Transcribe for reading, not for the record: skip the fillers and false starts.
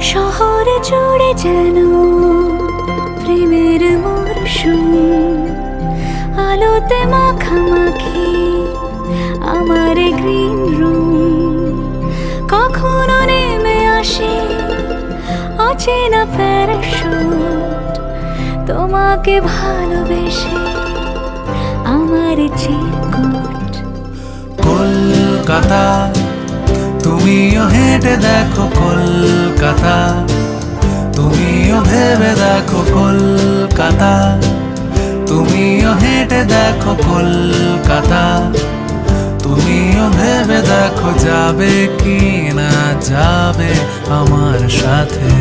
শহরে জুড়ে যেন প্রেমের মরশুম, আলোতে মাখামাখি আমার গ্রিন রুম। কখনো নেমে আসে অচেনা প্যারাশুট, তোমাকে ভালোবেসে আমার চিরকুট। কলকাতা তুমিও হেঁটে দেখো কলকাতা, তুমিও ভেবে দেখো কলকাতা, তুমিও হেঁটে দেখো কলকাতা, তুমিও ভেবে দেখো যাবে কি না যাবে আমার সাথে।